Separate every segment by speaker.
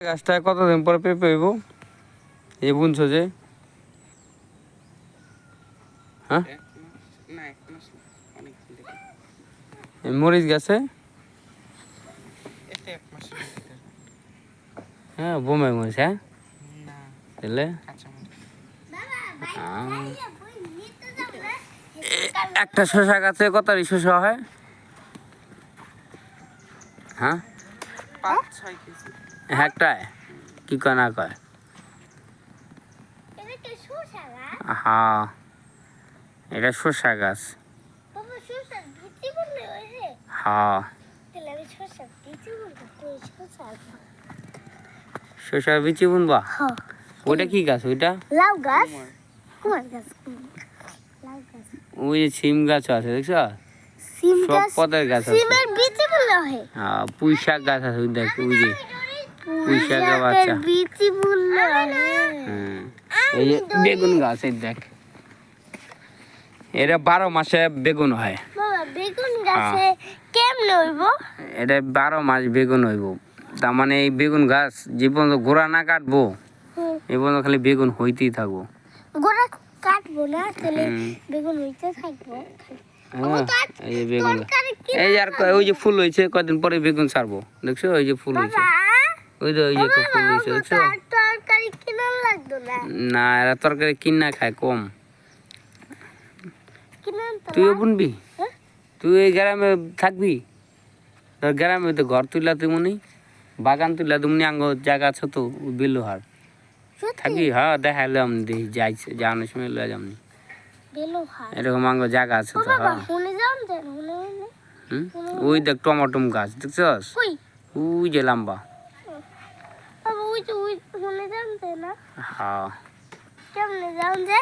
Speaker 1: গাছটায় কতদিন পরে পেঁপে হইব? এই বুনছো যে? হ্যাঁ, মরিচ গাছে হ্যাঁ বোমে মরিচ। হ্যাঁ তাহলে একটা শসা গাছে কত শসা হয়? হ্যাঁ,
Speaker 2: 5-6 কেজি
Speaker 1: একটায় কি কয় না কয়? হ্যাঁ, এটা শসা গাছ। হ্যাঁ, শসার বিচি বুনবা? ওইটা কি গাছ? ওইটা
Speaker 3: লাউ গাছ, কুমার গাছ, লাউ গাছ।
Speaker 1: ওই যে সিম গাছ আছে দেখছ?
Speaker 3: সিম
Speaker 1: সব
Speaker 3: গাছ,
Speaker 1: পদের গাছ আছে।
Speaker 3: সিমের বিচি বললে হয়।
Speaker 1: হ্যাঁ, পুঁই শাক গাছ আছে ওই দেখ, ওই যে পুঁই শাকের বাচ্চা।
Speaker 3: বিচি বললে হয়।
Speaker 1: হ্যাঁ, এই যে বেগুন গাছ এই দেখ, এটা 12 মাসে বেগুন হয়।
Speaker 3: বাবা বেগুন গাছে কেমনে হইব?
Speaker 1: এটা 12 মাস বেগুন হইব। তার মানে এই বেগুন গাছ যে পর্যন্ত গোড়া না কাটবো এই পর্যন্ত খালি বেগুন হইতেই থাকবো।
Speaker 3: গোড়া কাটবো না, তাহলে বেগুন হইতে থাকবো।
Speaker 1: হ্যাঁ, এই যে বেগুন এই যে আর ওই যে ফুল হয়েছে, কদিন পরে বেগুন ছাড়বো দেখছো? ওই যে ফুল হয়েছে, ওই যে একটা ফুল হয়েছে দেখছো?
Speaker 3: তরকারি কেনার লাগতো না,
Speaker 1: না, এরা তরকারি কিনা খায় কম।
Speaker 3: কিনার তো
Speaker 1: তুইও বুনবি?
Speaker 3: হ্যাঁ?
Speaker 1: তুই এই গ্রামে থাকবি? তোর গ্রামে তো ঘর তুইলা তুমনি, বাগান তুইলা তুমনি, আঙ্গ জায়গা আছে তো বিলুহার থাকি। হ্যাঁ, দেখাইলে আমি দেখি যাইছে যাওয়ানোর সময় লয়ে যামনি,
Speaker 3: বেলো হয়।
Speaker 1: এরকম আঙ্গ জায়গা আছে তো।
Speaker 3: বাবা
Speaker 1: হ্যাঁ,
Speaker 3: শুনে যান দেন, শুনে
Speaker 1: হুম, ওই দেখ টমাটম গাছ দেখছস?
Speaker 3: কই
Speaker 1: ওই যে লম্বা।
Speaker 3: বাবা ওই শুনে যান দেন না,
Speaker 1: হ্যাঁ,
Speaker 3: কেমনে যান যে?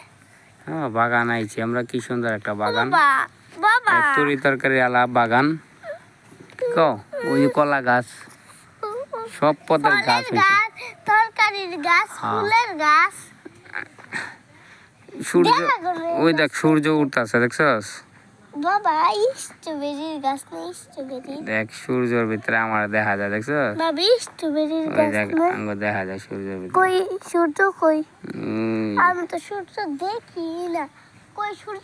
Speaker 1: হ্যাঁ, বাগান আইছি আমরা, কি সুন্দর একটা বাগান।
Speaker 3: বাবা বাবা
Speaker 1: তরি তরকারি আলা বাগান। ক ওই যে কলা গাছ, সব পদের গাছ
Speaker 3: ফলের
Speaker 1: হয়েছে।
Speaker 3: গাছ, তরকারির গাছ,
Speaker 1: হ্যাঁ।
Speaker 3: ফুলের গাছ।
Speaker 1: সূর্য,
Speaker 3: দেখা গেলো
Speaker 1: ওই দেখ সূর্য উঠতেছে দেখছস?
Speaker 3: বাবা স্ট্রবেরির গাছ না, স্ট্রবেরি
Speaker 1: দেখ সূর্যের ভিতরে আমার দেখা যায় দেখছস?
Speaker 3: বাবা স্ট্রবেরির
Speaker 1: ওই
Speaker 3: গাছ
Speaker 1: দেখ
Speaker 3: না।
Speaker 1: আঙ্গ দেখা যায় সূর্যের ভিতরে।
Speaker 3: কই সূর্য কই?
Speaker 1: উম,
Speaker 3: আমি তো সূর্য দেখি না, কই সূর্য?